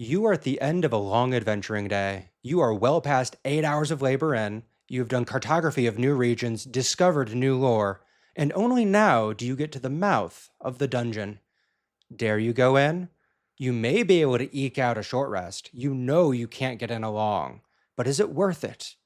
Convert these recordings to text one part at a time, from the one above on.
You are at the end of a long adventuring day. You are well past 8 hours of labor in. You have done cartography of new regions, discovered new lore, and only now do you get to the mouth of the dungeon. Dare you go in? You may be able to eke out a short rest. You know you can't get in along. But is it worth it?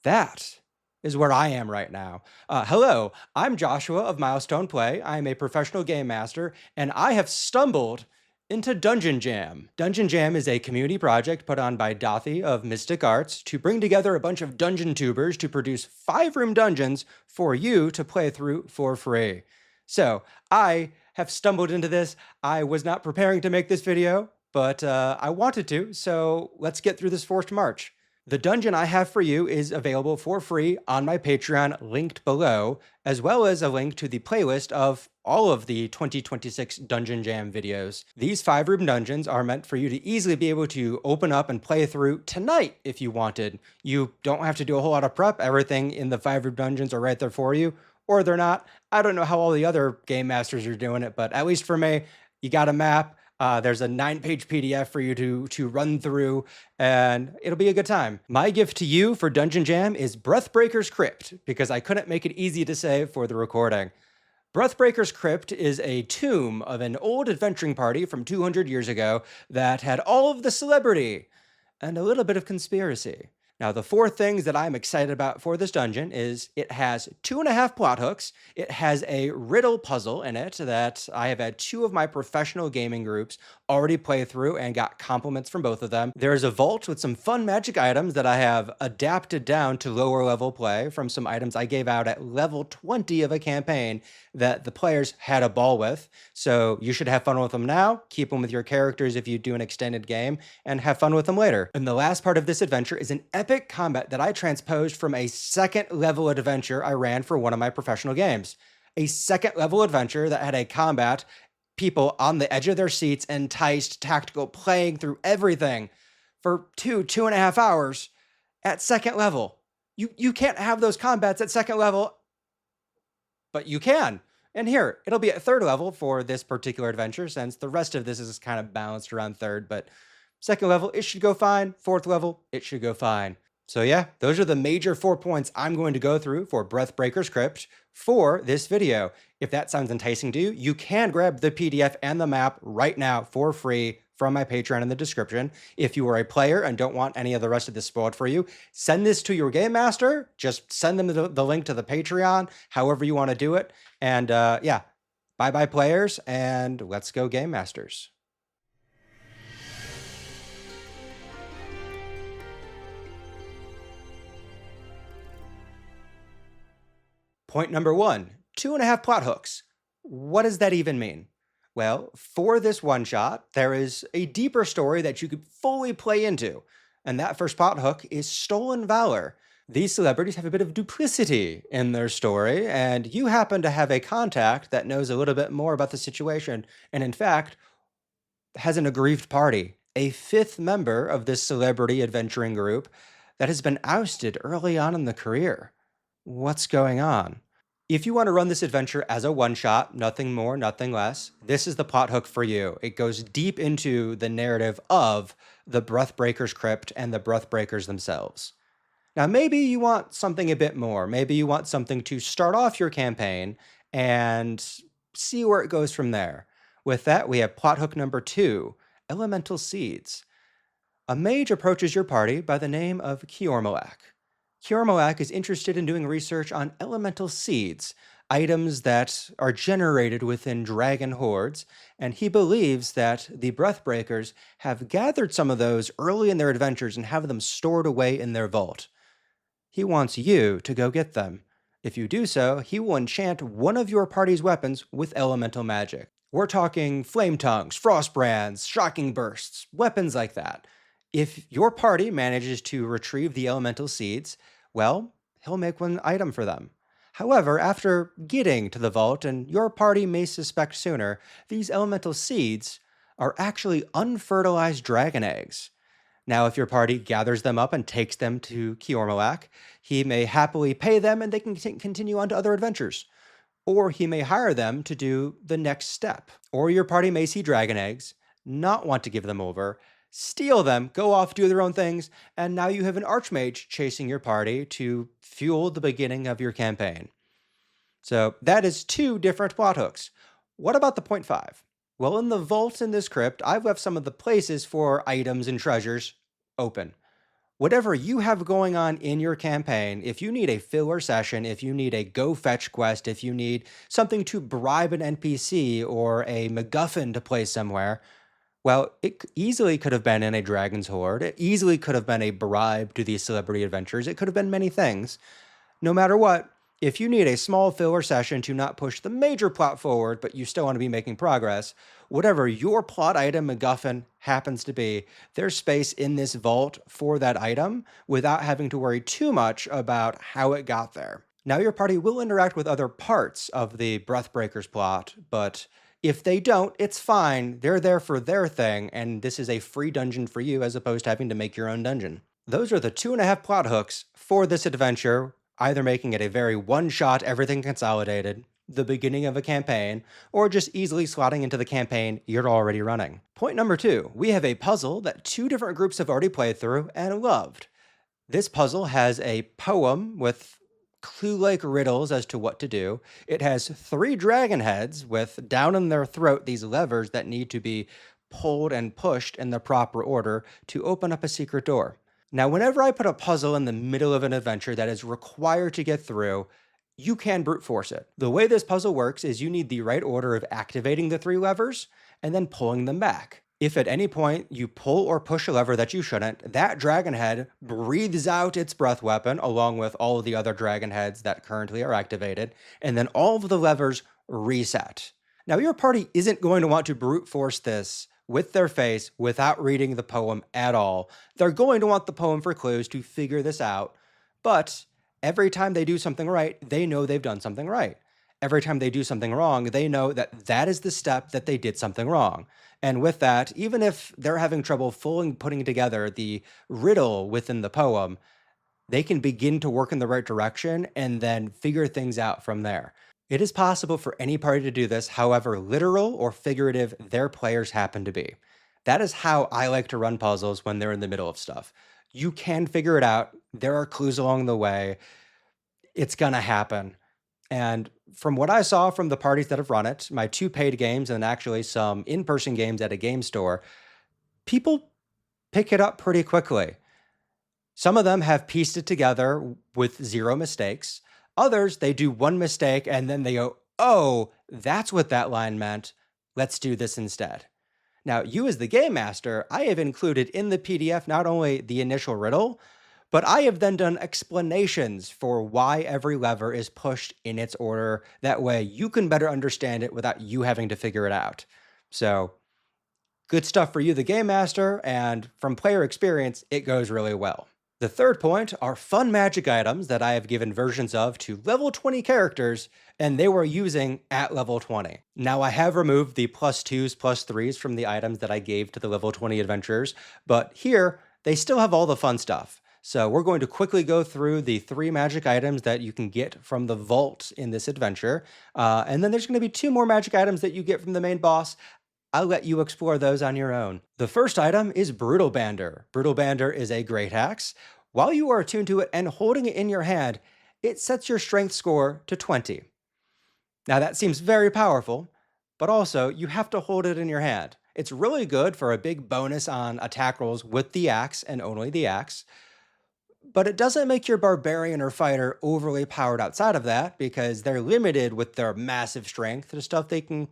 That is where I am right now. Hello, I'm Joshua of Milestone Play. I am a professional game master, and I have stumbled into Dungeon Jam. Dungeon Jam is a community project put on by Dothy of Mystic Arts to bring together a bunch of dungeon tubers to produce 5-room dungeons for you to play through for free. So I have stumbled into this. I was not preparing to make this video, but I wanted to, so let's get through this forced march. The dungeon I have for you is available for free on my Patreon, linked below, as well as a link to the playlist of all of the 2026 Dungeon Jam videos. These 5-room dungeons are meant for you to easily be able to open up and play through tonight if you wanted. You don't have to do a whole lot of prep. Everything in the 5-room dungeons are right there for you, or they're not. I don't know how all the other game masters are doing it, but at least for me, you got a map. There's a 9-page PDF for you to run through, and it'll be a good time. My gift to you for Dungeon Jam is Breathbreaker's Crypt, because I couldn't make it easy to say for the recording. Breathbreaker's Crypt is a tomb of an old adventuring party from 200 years ago that had all of the celebrity and a little bit of conspiracy. Now, the 4 things that I'm excited about for this dungeon is it has 2.5 plot hooks. It has a riddle puzzle in it that I have had 2 of my professional gaming groups already play through and got compliments from both of them. There's a vault with some fun magic items that I have adapted down to lower level play from some items I gave out at level 20 of a campaign that the players had a ball with. So you should have fun with them now, keep them with your characters if you do an extended game, and have fun with them later. And the last part of this adventure is an epic combat that I transposed from a 2nd level adventure I ran for one of my professional games. A 2nd level adventure that had a combat, people on the edge of their seats, enticed, tactical, playing through everything for 2.5 hours at 2nd level. You can't have those combats at 2nd level, but you can. And here, it'll be at 3rd level for this particular adventure, since the rest of this is kind of balanced around 3rd, but 2nd level, it should go fine. 4th level, it should go fine. So yeah, those are the major 4 points I'm going to go through for Breathbreaker's Crypt for this video. If that sounds enticing to you, you can grab the PDF and the map right now for free from my Patreon in the description. If you are a player and don't want any of the rest of this spoiled for you, send this to your game master. Just send them the link to the Patreon, however you want to do it. And yeah, bye-bye players, and let's go game masters. Point number 1, 2.5 plot hooks. What does that even mean? Well, for this one-shot, there is a deeper story that you could fully play into, and that first plot hook is stolen valor. These celebrities have a bit of duplicity in their story, and you happen to have a contact that knows a little bit more about the situation, and in fact, has an aggrieved party, a 5th member of this celebrity adventuring group that has been ousted early on in the career. What's going on? If you want to run this adventure as a one-shot, nothing more, nothing less, this is the plot hook for you. It goes deep into the narrative of the Breathbreaker's Crypt and the Breathbreakers themselves. Now, maybe you want something a bit more. Maybe you want something to start off your campaign and see where it goes from there. With that, we have plot hook number 2, Elemental Seeds. A mage approaches your party by the name of Kiormalak. Kiormalak is interested in doing research on elemental seeds, items that are generated within dragon hordes, and he believes that the Breathbreakers have gathered some of those early in their adventures and have them stored away in their vault. He wants you to go get them. If you do so, he will enchant one of your party's weapons with elemental magic. We're talking flame tongues, frost brands, shocking bursts, weapons like that. If your party manages to retrieve the elemental seeds, well, he'll make one item for them. However, after getting to the vault, and your party may suspect sooner, these elemental seeds are actually unfertilized dragon eggs. Now, if your party gathers them up and takes them to Kiormalak, he may happily pay them and they can continue on to other adventures. Or he may hire them to do the next step. Or your party may see dragon eggs, not want to give them over, steal them, go off, do their own things, and now you have an archmage chasing your party to fuel the beginning of your campaign. So that is two different plot hooks. What about the point five? Well, in the vaults in this crypt, I've left some of the places for items and treasures open. Whatever you have going on in your campaign, if you need a filler session, if you need a go fetch quest, if you need something to bribe an NPC or a MacGuffin to place somewhere, well, it easily could have been in a Dragon's Hoard. It easily could have been a bribe to these celebrity adventures. It could have been many things. No matter what, if you need a small filler session to not push the major plot forward, but you still want to be making progress, whatever your plot item MacGuffin happens to be, there's space in this vault for that item without having to worry too much about how it got there. Now, your party will interact with other parts of the Breathbreakers plot, but if they don't, it's fine. They're there for their thing, and this is a free dungeon for you as opposed to having to make your own dungeon. Those are the 2.5 plot hooks for this adventure, either making it a very one-shot, everything consolidated, the beginning of a campaign, or just easily slotting into the campaign you're already running. Point number 2, we have a puzzle that 2 different groups have already played through and loved. This puzzle has a poem with clue-like riddles as to what to do. It has 3 dragon heads with, down in their throat, these levers that need to be pulled and pushed in the proper order to open up a secret door. Now, whenever I put a puzzle in the middle of an adventure that is required to get through, you can brute force it. The way this puzzle works is you need the right order of activating the 3 levers and then pulling them back. If at any point you pull or push a lever that you shouldn't, that dragon head breathes out its breath weapon along with all of the other dragon heads that currently are activated, and then all of the levers reset. Now, your party isn't going to want to brute force this with their face without reading the poem at all. They're going to want the poem for clues to figure this out, but every time they do something right, they know they've done something right. Every time they do something wrong, they know that that is the step that they did something wrong. And with that, even if they're having trouble fully putting together the riddle within the poem, they can begin to work in the right direction and then figure things out from there. It is possible for any party to do this, however literal or figurative their players happen to be. That is how I like to run puzzles when they're in the middle of stuff. You can figure it out. There are clues along the way. It's gonna happen. And from what I saw from the parties that have run it, my 2 paid games and actually some in-person games at a game store, people pick it up pretty quickly. Some of them have pieced it together with 0 mistakes. Others, they do 1 mistake and then they go, oh, that's what that line meant. Let's do this instead. Now, you as the game master, I have included in the PDF not only the initial riddle, but I have then done explanations for why every lever is pushed in its order. That way you can better understand it without you having to figure it out. So, good stuff for you, the game master, and from player experience, it goes really well. The third point are fun magic items that I have given versions of to level 20 characters, and they were using at level 20. Now, I have removed the +2s, +3s from the items that I gave to the level 20 adventurers, but here, they still have all the fun stuff. So we're going to quickly go through the 3 magic items that you can get from the vault in this adventure, and then there's going to be 2 more magic items that you get from the main boss. I'll let you explore those on your own. The first item is Brutal Bander. Brutal Bander is a great axe. While you are attuned to it and holding it in your hand, it sets your strength score to 20. Now that seems very powerful, but also you have to hold it in your hand. It's really good for a big bonus on attack rolls with the axe and only the axe, but it doesn't make your barbarian or fighter overly powered outside of that because they're limited with their massive strength to stuff they can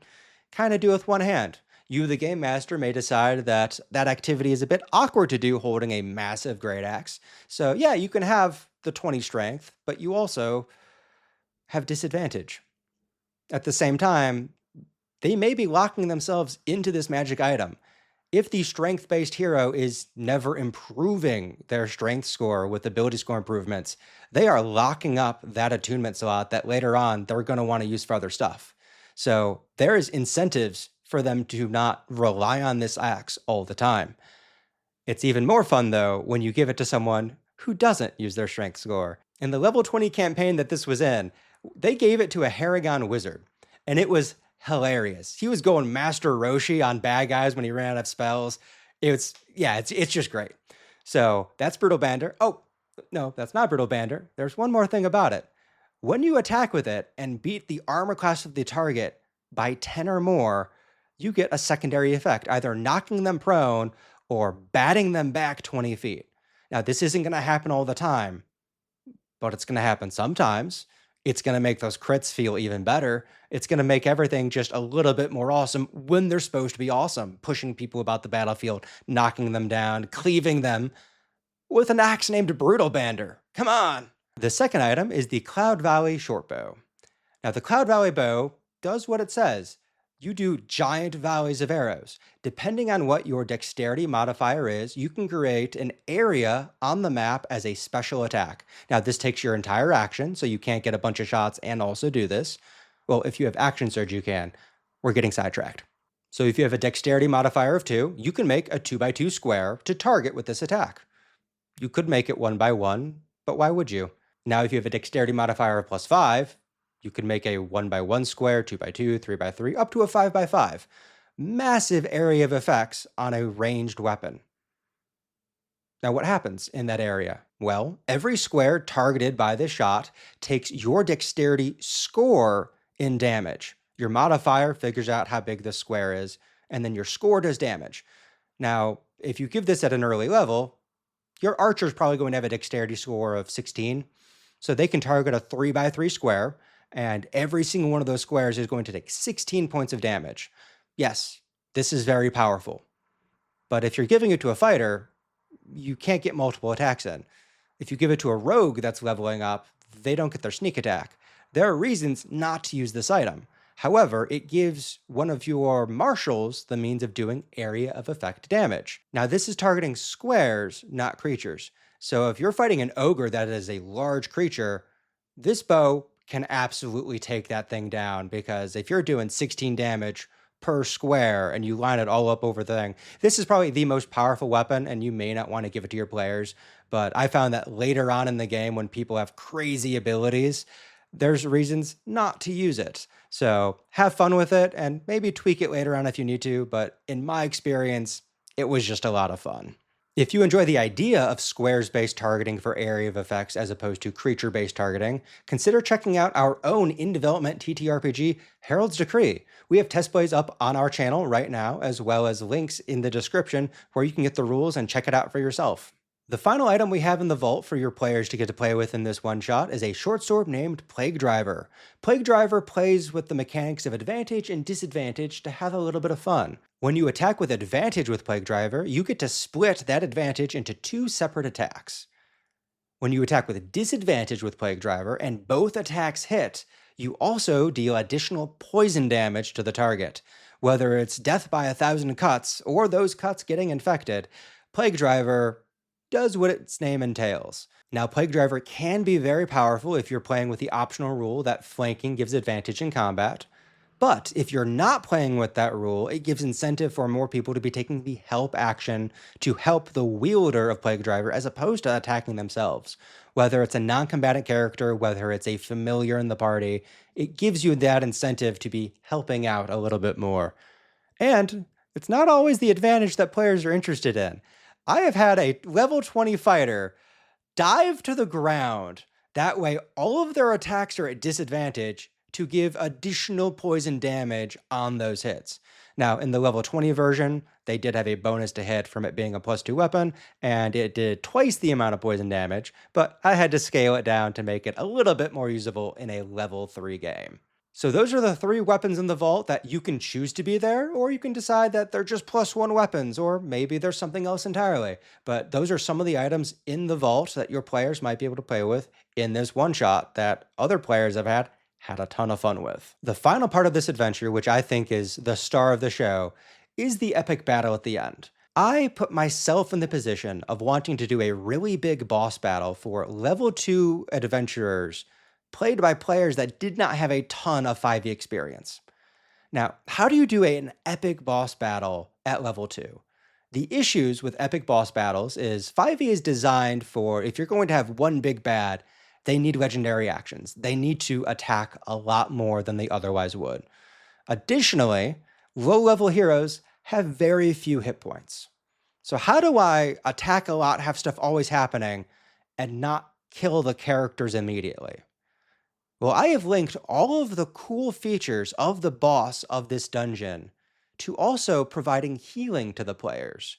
kind of do with one hand. You, the game master, may decide that that activity is a bit awkward to do holding a massive great axe. So yeah, you can have the 20 strength, but you also have disadvantage. At the same time, they may be locking themselves into this magic item. If the strength-based hero is never improving their strength score with ability score improvements, they are locking up that attunement slot that later on they're going to want to use for other stuff. So there's incentives for them to not rely on this axe all the time. It's even more fun, though, when you give it to someone who doesn't use their strength score. In the level 20 campaign that this was in, they gave it to a Haragon wizard, and it was hilarious. He was going Master Roshi on bad guys when he ran out of spells. It's just great. So that's Brutal Bander. Oh, no, that's not Brutal Bander. There's one more thing about it. When you attack with it and beat the armor class of the target by 10 or more, you get a secondary effect, either knocking them prone or batting them back 20 feet. Now, this isn't going to happen all the time, but it's going to happen sometimes. It's going to make those crits feel even better. It's going to make everything just a little bit more awesome when they're supposed to be awesome, pushing people about the battlefield, knocking them down, cleaving them with an axe named Brutal Bander. Come on! The second item is the Cloud Valley Shortbow. Now, the Cloud Valley bow does what it says. You do giant valleys of arrows. Depending on what your dexterity modifier is, you can create an area on the map as a special attack. Now, this takes your entire action, so you can't get a bunch of shots and also do this. Well, if you have action surge, you can. We're getting sidetracked. So if you have a dexterity modifier of 2, you can make a 2x2 square to target with this attack. You could make it 1x1, but why would you? Now, if you have a dexterity modifier of +5, you can make a 1x1 square, 2x2, 3x3, up to a 5x5. Massive area of effects on a ranged weapon. Now, what happens in that area? Well, every square targeted by this shot takes your dexterity score in damage. Your modifier figures out how big this square is, and then your score does damage. Now, if you give this at an early level, your archer is probably going to have a dexterity score of 16, so they can target a 3x3 square, and every single one of those squares is going to take 16 points of damage. Yes, this is very powerful. But if you're giving it to a fighter, you can't get multiple attacks in. If you give it to a rogue that's leveling up, they don't get their sneak attack. There are reasons not to use this item. However, it gives one of your marshals the means of doing area of effect damage. Now, this is targeting squares, not creatures. So if you're fighting an ogre that is a large creature, this bow can absolutely take that thing down, because if you're doing 16 damage per square and you line it all up over the thing, this is probably the most powerful weapon, and you may not want to give it to your players, but I found that later on in the game when people have crazy abilities, there's reasons not to use it. So have fun with it and maybe tweak it later on if you need to, but in my experience, it was just a lot of fun. If you enjoy the idea of squares-based targeting for area of effects as opposed to creature-based targeting, consider checking out our own in-development TTRPG, Herald's Decree. We have test plays up on our channel right now, as well as links in the description where you can get the rules and check it out for yourself. The final item we have in the vault for your players to get to play with in this one-shot is a short sword named Plague Driver. Plague Driver plays with the mechanics of advantage and disadvantage to have a little bit of fun. When you attack with advantage with Plague Driver, you get to split that advantage into 2 separate attacks. When you attack with disadvantage with Plague Driver and both attacks hit, you also deal additional poison damage to the target. Whether it's death by 1,000 cuts or those cuts getting infected, Plague Driver does what its name entails. Now, Plague Driver can be very powerful if you're playing with the optional rule that flanking gives advantage in combat. But if you're not playing with that rule, it gives incentive for more people to be taking the help action to help the wielder of Plague Driver as opposed to attacking themselves. Whether it's a non-combatant character, whether it's a familiar in the party, it gives you that incentive to be helping out a little bit more. And it's not always the advantage that players are interested in. I have had a level 20 fighter dive to the ground. That way, all of their attacks are at disadvantage to give additional poison damage on those hits. Now, in the level 20 version, they did have a bonus to hit from it being a +2 weapon, and it did twice the amount of poison damage, but I had to scale it down to make it a little bit more usable in a level 3 game. So those are the 3 weapons in the vault that you can choose to be there, or you can decide that they're just +1 weapons, or maybe there's something else entirely. But those are some of the items in the vault that your players might be able to play with in this one-shot that other players have had a ton of fun with. The final part of this adventure, which I think is the star of the show, is the epic battle at the end. I put myself in the position of wanting to do a really big boss battle for level 2 adventurers played by players that did not have a ton of 5e experience. Now, how do you do an epic boss battle at level 2? The issues with epic boss battles is 5e is designed for if you're going to have one big bad, they need legendary actions. They need to attack a lot more than they otherwise would. Additionally, low-level heroes have very few hit points. So how do I attack a lot, have stuff always happening, and not kill the characters immediately? Well, I have linked all of the cool features of the boss of this dungeon to also providing healing to the players.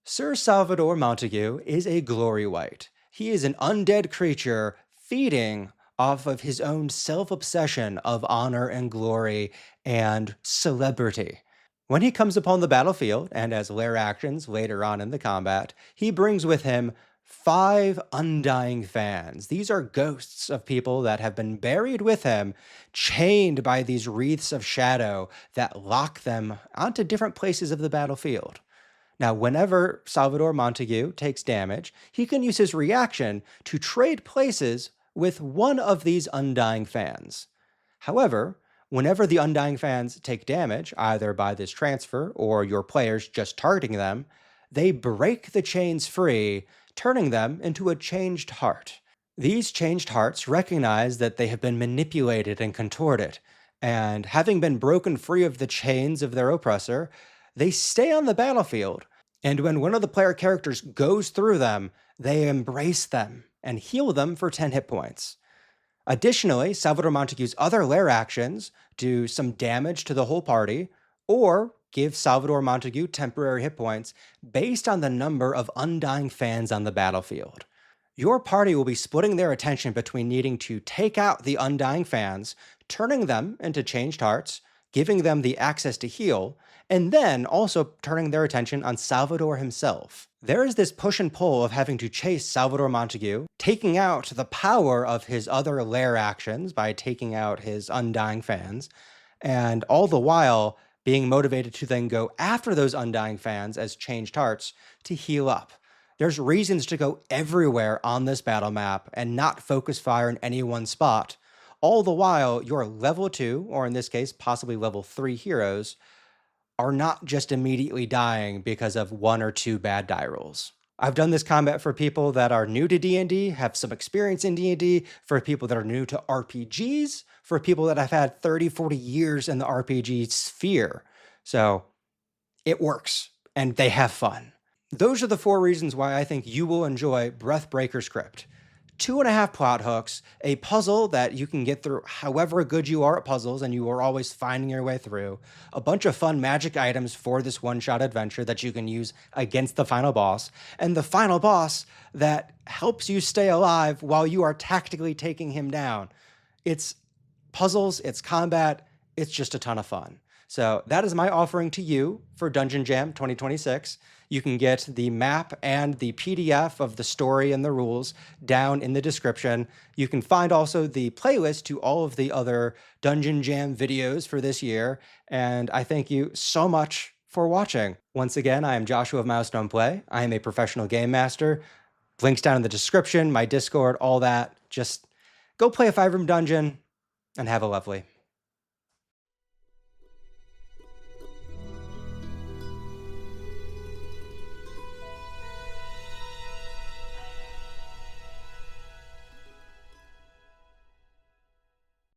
Sir Salvador Montague is a glory wight. He is an undead creature feeding off of his own self obsession of honor and glory and celebrity. When he comes upon the battlefield, and as lair actions later on in the combat, he brings with him 5 undying fans. These are ghosts of people that have been buried with him, chained by these wreaths of shadow that lock them onto different places of the battlefield. Now, whenever Salvador Montague takes damage, he can use his reaction to trade places with one of these undying fans. However, whenever the undying fans take damage, either by this transfer or your players just targeting them, they break the chains free, turning them into a changed heart. These changed hearts recognize that they have been manipulated and contorted, and having been broken free of the chains of their oppressor, they stay on the battlefield, and when one of the player characters goes through them, they embrace them and heal them for 10 hit points. Additionally, Salvador Montague's other lair actions do some damage to the whole party, or give Salvador Montague temporary hit points based on the number of undying fans on the battlefield. Your party will be splitting their attention between needing to take out the undying fans, turning them into changed hearts, giving them the access to heal, and then also turning their attention on Salvador himself. There is this push and pull of having to chase Salvador Montague, taking out the power of his other lair actions by taking out his undying fans, and all the while being motivated to then go after those undying fans as changed hearts to heal up. There's reasons to go everywhere on this battle map and not focus fire in any one spot, all the while your level 2, or in this case, possibly level 3 heroes, are not just immediately dying because of 1 or 2 bad die rolls. I've done this combat for people that are new to D&D, have some experience in D&D, for people that are new to RPGs, for people that have had 30, 40 years in the RPG sphere. So it works, and they have fun. Those are the 4 reasons why I think you will enjoy Breathbreaker's Crypt. 2.5 plot hooks, a puzzle that you can get through however good you are at puzzles and you are always finding your way through, a bunch of fun magic items for this one-shot adventure that you can use against the final boss, and the final boss that helps you stay alive while you are tactically taking him down. It's puzzles, it's combat, it's just a ton of fun. So that is my offering to you for Dungeon Jam 2026. You can get the map and the PDF of the story and the rules down in the description. You can find also the playlist to all of the other Dungeon Jam videos for this year. And I thank you so much for watching. Once again, I am Joshua of Milestone Play. I am a professional game master. Links down in the description, my Discord, all that. Just go play a 5-room dungeon and have a lovely.